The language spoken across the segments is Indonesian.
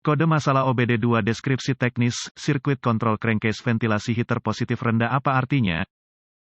Kode masalah OBD2 deskripsi teknis, sirkuit kontrol crankcase ventilasi heater positif rendah apa artinya?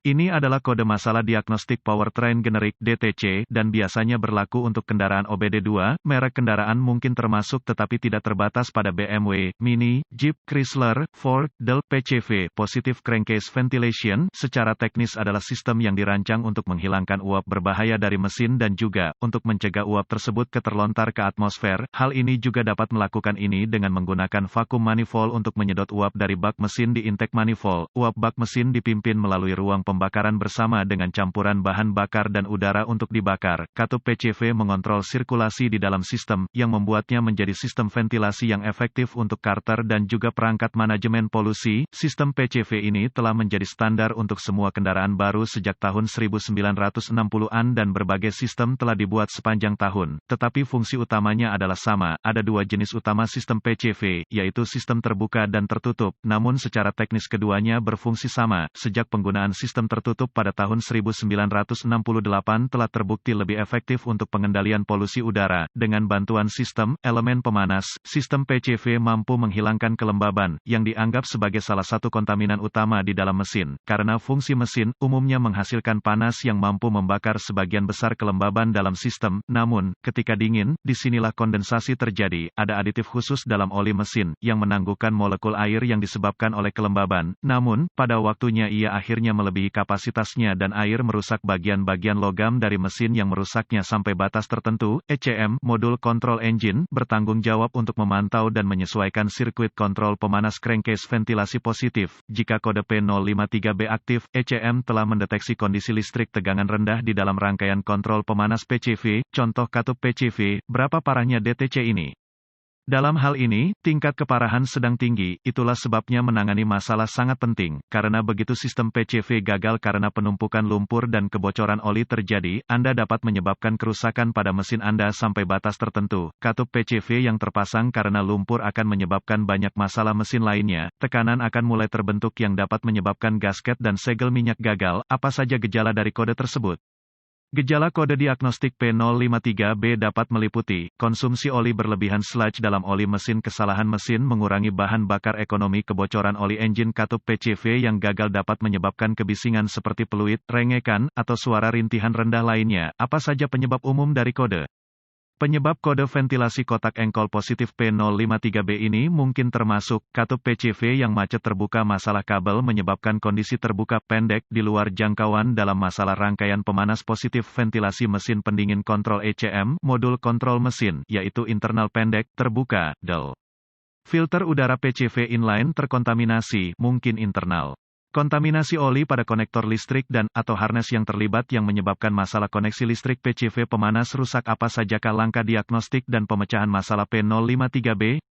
Ini adalah kode masalah diagnostik powertrain generik (DTC) dan biasanya berlaku untuk kendaraan OBD2. Merek kendaraan mungkin termasuk tetapi tidak terbatas pada BMW, Mini, Jeep, Chrysler, Ford, Dell. PCV (Positive Crankcase Ventilation) secara teknis adalah sistem yang dirancang untuk menghilangkan uap berbahaya dari mesin dan juga untuk mencegah uap tersebut terlontar ke atmosfer. Hal ini juga dapat melakukan ini dengan menggunakan vakum manifold untuk menyedot uap dari bak mesin di intake manifold. Uap bak mesin dipimpin melalui ruang pembakaran bersama dengan campuran bahan bakar dan udara untuk dibakar. Katup PCV mengontrol sirkulasi di dalam sistem, yang membuatnya menjadi sistem ventilasi yang efektif untuk karter dan juga perangkat manajemen polusi. Sistem PCV ini telah menjadi standar untuk semua kendaraan baru sejak tahun 1960-an dan berbagai sistem telah dibuat sepanjang tahun. Tetapi fungsi utamanya adalah sama. Ada dua jenis utama sistem PCV, yaitu sistem terbuka dan tertutup. Namun secara teknis keduanya berfungsi sama. Sejak penggunaan sistem tertutup pada tahun 1968 telah terbukti lebih efektif untuk pengendalian polusi udara. Dengan bantuan sistem elemen pemanas, sistem PCV mampu menghilangkan kelembaban, yang dianggap sebagai salah satu kontaminan utama di dalam mesin. Karena fungsi mesin umumnya menghasilkan panas yang mampu membakar sebagian besar kelembaban dalam sistem. Namun, ketika dingin, disinilah kondensasi terjadi. Ada aditif khusus dalam oli mesin, yang menangguhkan molekul air yang disebabkan oleh kelembaban. Namun, pada waktunya ia akhirnya melebihi kapasitasnya dan air merusak bagian-bagian logam dari mesin yang merusaknya sampai batas tertentu. ECM, modul control engine, bertanggung jawab untuk memantau dan menyesuaikan sirkuit kontrol pemanas crankcase ventilasi positif. Jika kode P053B aktif, ECM telah mendeteksi kondisi listrik tegangan rendah di dalam rangkaian kontrol pemanas PCV. Contoh katup PCV, berapa parahnya DTC ini? Dalam hal ini, tingkat keparahan sedang tinggi. Itulah sebabnya menangani masalah sangat penting. Karena begitu sistem PCV gagal karena penumpukan lumpur dan kebocoran oli terjadi, Anda dapat menyebabkan kerusakan pada mesin Anda sampai batas tertentu. Katup PCV yang terpasang karena lumpur akan menyebabkan banyak masalah mesin lainnya. Tekanan akan mulai terbentuk yang dapat menyebabkan gasket dan segel minyak gagal. Apa saja gejala dari kode tersebut? Gejala kode diagnostik P053B dapat meliputi konsumsi oli berlebihan, sludge dalam oli mesin, kesalahan mesin mengurangi bahan bakar ekonomi, kebocoran oli engine. Katup PCV yang gagal dapat menyebabkan kebisingan seperti peluit, rengekan, atau suara rintihan rendah lainnya. Apa saja penyebab umum dari kode? Penyebab kode ventilasi kotak engkol positif P053B ini mungkin termasuk katup PCV yang macet terbuka, masalah kabel menyebabkan kondisi terbuka pendek di luar jangkauan dalam masalah rangkaian pemanas positif ventilasi mesin pendingin kontrol ECM, modul kontrol mesin, yaitu internal pendek terbuka, DEL. Filter udara PCV inline terkontaminasi, mungkin internal. Kontaminasi oli pada konektor listrik dan atau harness yang terlibat yang menyebabkan masalah koneksi listrik PCV pemanas rusak. Apa sajakah langkah diagnostik dan pemecahan masalah P053B?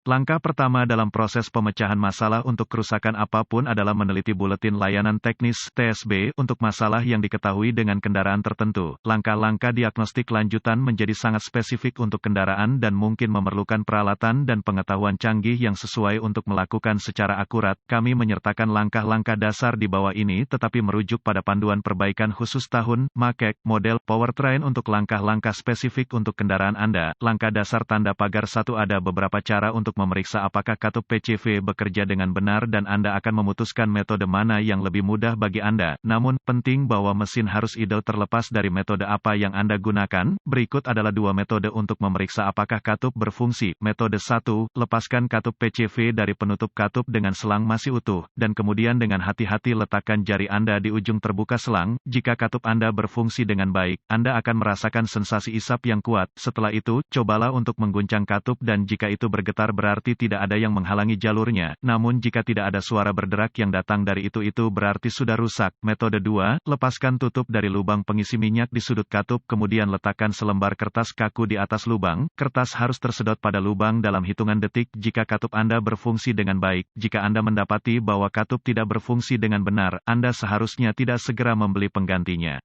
Langkah pertama dalam proses pemecahan masalah untuk kerusakan apapun adalah meneliti buletin layanan teknis (TSB) untuk masalah yang diketahui dengan kendaraan tertentu. Langkah-langkah diagnostik lanjutan menjadi sangat spesifik untuk kendaraan dan mungkin memerlukan peralatan dan pengetahuan canggih yang sesuai untuk melakukan secara akurat. Kami menyertakan langkah-langkah dasar di bawah ini tetapi merujuk pada panduan perbaikan khusus tahun, make, model, powertrain untuk langkah-langkah spesifik untuk kendaraan Anda. Langkah dasar tanda pagar 1. Ada beberapa cara untuk memeriksa apakah katup PCV bekerja dengan benar dan Anda akan memutuskan metode mana yang lebih mudah bagi Anda. Namun, penting bahwa mesin harus idle terlepas dari metode apa yang Anda gunakan. Berikut adalah dua metode untuk memeriksa apakah katup berfungsi. Metode 1, lepaskan katup PCV dari penutup katup dengan selang masih utuh, dan kemudian dengan hati-hati letakkan jari Anda di ujung terbuka selang. Jika katup Anda berfungsi dengan baik, Anda akan merasakan sensasi isap yang kuat. Setelah itu, cobalah untuk mengguncang katup dan jika itu bergetar berarti tidak ada yang menghalangi jalurnya. Namun jika tidak ada suara berderak yang datang dari itu berarti sudah rusak. Metode 2, lepaskan tutup dari lubang pengisi minyak di sudut katup kemudian letakkan selembar kertas kaku di atas lubang. Kertas harus tersedot pada lubang dalam hitungan detik jika katup Anda berfungsi dengan baik. Jika Anda mendapati bahwa katup tidak berfungsi dengan benar, Anda seharusnya tidak segera membeli penggantinya.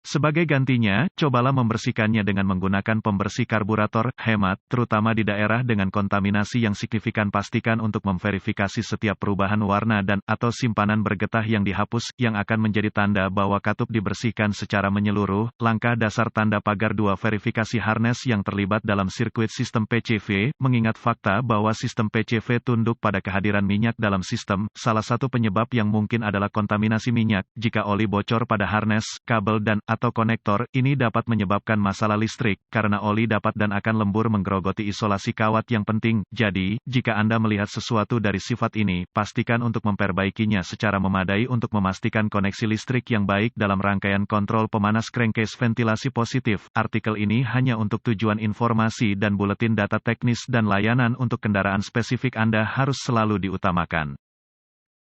Sebagai gantinya, cobalah membersihkannya dengan menggunakan pembersih karburator, hemat, terutama di daerah dengan kontaminasi yang signifikan. Pastikan untuk memverifikasi setiap perubahan warna dan atau simpanan bergetah yang dihapus, yang akan menjadi tanda bahwa katup dibersihkan secara menyeluruh. Langkah dasar tanda pagar 2 verifikasi harness yang terlibat dalam sirkuit sistem PCV, mengingat fakta bahwa sistem PCV tunduk pada kehadiran minyak dalam sistem. Salah satu penyebab yang mungkin adalah kontaminasi minyak. Jika oli bocor pada harness, kabel dan atau konektor, ini dapat menyebabkan masalah listrik, karena oli dapat dan akan lembur menggerogoti isolasi kawat yang penting. Jadi, jika Anda melihat sesuatu dari sifat ini, pastikan untuk memperbaikinya secara memadai untuk memastikan koneksi listrik yang baik dalam rangkaian kontrol pemanas crankcase ventilasi positif. Artikel ini hanya untuk tujuan informasi dan buletin data teknis dan layanan untuk kendaraan spesifik Anda harus selalu diutamakan.